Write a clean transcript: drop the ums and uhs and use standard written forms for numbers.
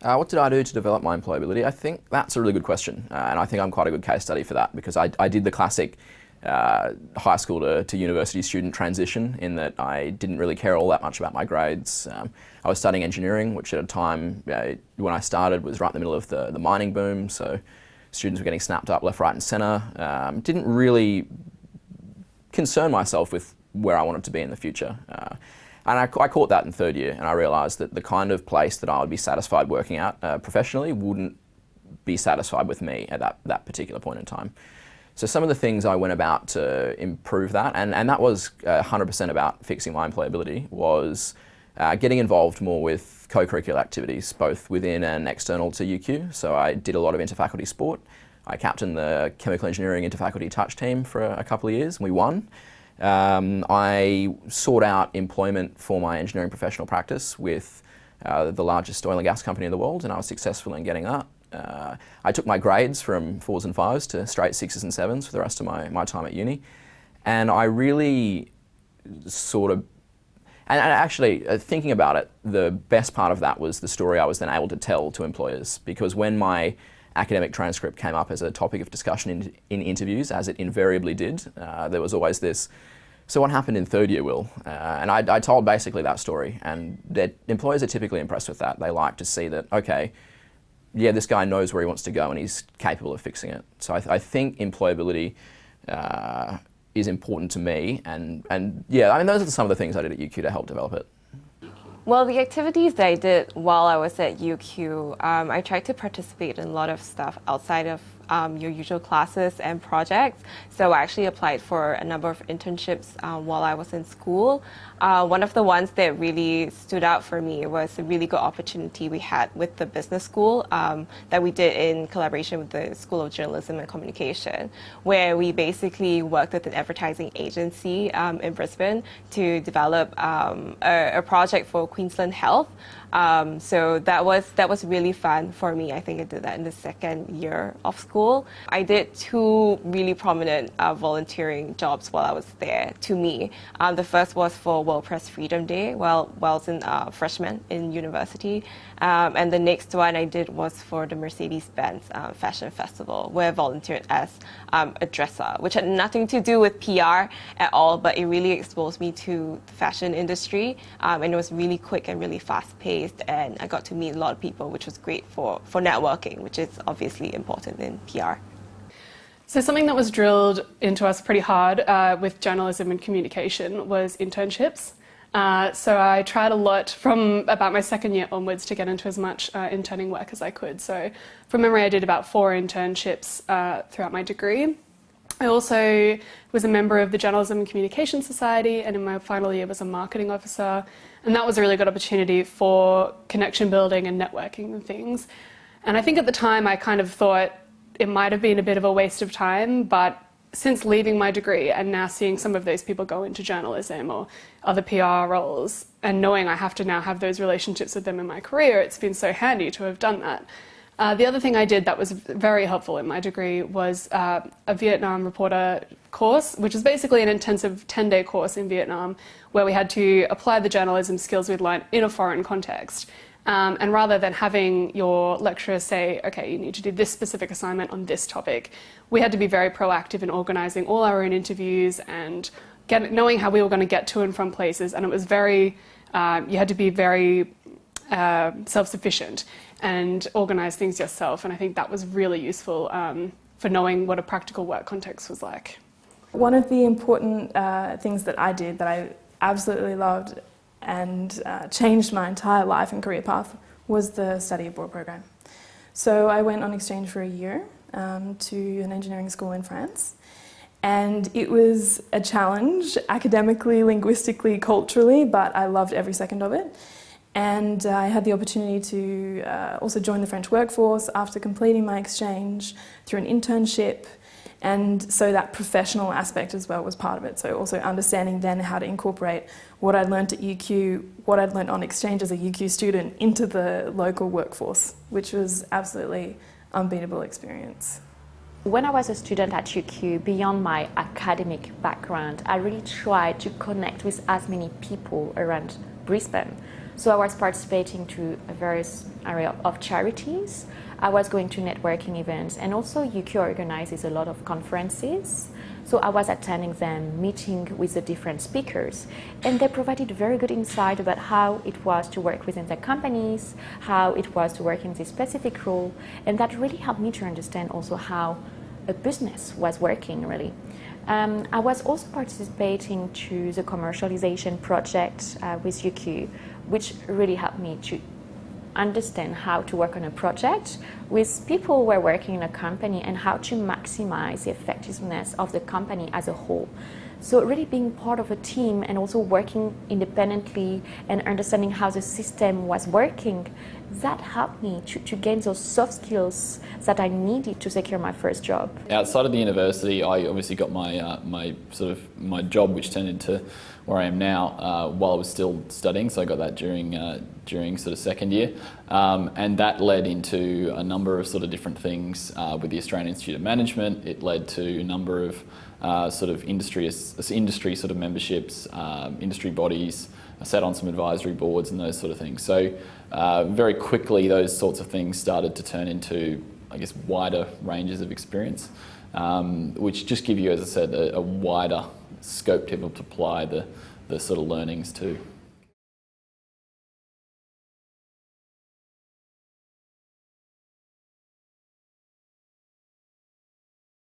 What did I do to develop my employability? I think that's a really good question, and I think I'm quite a good case study for that because I did the classic high school to university student transition in that I didn't really care all that much about my grades. I was studying engineering, which at a time when I started was right in the middle of the mining boom, so students were getting snapped up left, right and centre. Didn't really concern myself with where I wanted to be in the future. And I caught that in third year, and I realised that the kind of place that I would be satisfied working at professionally wouldn't be satisfied with me at that particular point in time. So some of the things I went about to improve that, and that was 100% about fixing my employability, was getting involved more with co-curricular activities, both within and external to UQ. So I did a lot of interfaculty sport. I captained the chemical engineering interfaculty touch team for a couple of years, and we won. I sought out employment for my engineering professional practice with the largest oil and gas company in the world, and I was successful in getting that. I took my grades from 4s and 5s to straight 6s and 7s for the rest of my time at uni, and I really sort of, and actually thinking about it, the best part of that was the story I was then able to tell to employers, because when my academic transcript came up as a topic of discussion in interviews, as it invariably did, there was always this, so what happened in third year, Will? And I told basically that story, and their employers are typically impressed with that. They like to see that, okay, yeah, this guy knows where he wants to go and he's capable of fixing it. So I think employability is important to me, and yeah, I mean, those are some of the things I did at UQ to help develop it. Well, the activities that I did while I was at UQ, I tried to participate in a lot of stuff outside of your usual classes and projects. So I actually applied for a number of internships while I was in school. One of the ones that really stood out for me was a really good opportunity we had with the business school that we did in collaboration with the School of Journalism and Communication, where we basically worked with an advertising agency in Brisbane to develop a project for Queensland Health. So that was really fun for me. I think I did that in the second year of school. I did two really prominent volunteering jobs while I was there, to me. The first was for World Press Freedom Day while I was a freshman in university. And the next one I did was for the Mercedes-Benz Fashion Festival, where I volunteered as a dresser, which had nothing to do with PR at all, but it really exposed me to the fashion industry. And it was really quick and really fast-paced. And I got to meet a lot of people, which was great for networking, which is obviously important in PR. So something that was drilled into us pretty hard with journalism and communication was internships. So I tried a lot from about my second year onwards to get into as much interning work as I could. So from memory, I did about 4 internships throughout my degree. I also was a member of the Journalism and Communication Society, and in my final year was a marketing officer. And that was a really good opportunity for connection building and networking and things. And I think at the time I kind of thought it might have been a bit of a waste of time, but since leaving my degree and now seeing some of those people go into journalism or other PR roles and knowing I have to now have those relationships with them in my career, it's been so handy to have done that. The other thing I did that was very helpful in my degree was a Vietnam reporter course, which is basically an intensive 10-day course in Vietnam where we had to apply the journalism skills we'd learned in a foreign context. And rather than having your lecturer say, okay, you need to do this specific assignment on this topic, we had to be very proactive in organising all our own interviews and knowing how we were going to get to and from places. And it was very, you had to be very self-sufficient and organise things yourself. And I think that was really useful for knowing what a practical work context was like. One of the important things that I did that I absolutely loved and changed my entire life and career path was the study abroad program. So I went on exchange for a year to an engineering school in France, and it was a challenge academically, linguistically, culturally, but I loved every second of it. And I had the opportunity to also join the French workforce after completing my exchange through an internship. And so that professional aspect as well was part of it. So also understanding then how to incorporate what I'd learned at UQ, what I'd learned on exchange as a UQ student into the local workforce, which was absolutely unbeatable experience. When I was a student at UQ, beyond my academic background, I really tried to connect with as many people around Brisbane. So I was participating to a various area of charities. I was going to networking events, and also UQ organizes a lot of conferences. So I was attending them, meeting with the different speakers, and they provided very good insight about how it was to work within the companies, how it was to work in this specific role, and that really helped me to understand also how a business was working, really. I was also participating to the commercialization project with UQ, which really helped me to understand how to work on a project with people who are working in a company and how to maximize the effectiveness of the company as a whole. So really being part of a team and also working independently and understanding how the system was working, that helped me to gain those soft skills that I needed to secure my first job. Outside of the university, I obviously got my job, which turned into where I am now, while I was still studying. So I got that during sort of second year, and that led into a number of sort of different things with the Australian Institute of Management. It led to a number of sort of industry sort of memberships, industry bodies. I sat on some advisory boards and those sort of things. So very quickly, those sorts of things started to turn into, I guess, wider ranges of experience, which just give you, as I said, a wider scope to be able to apply the sort of learnings to.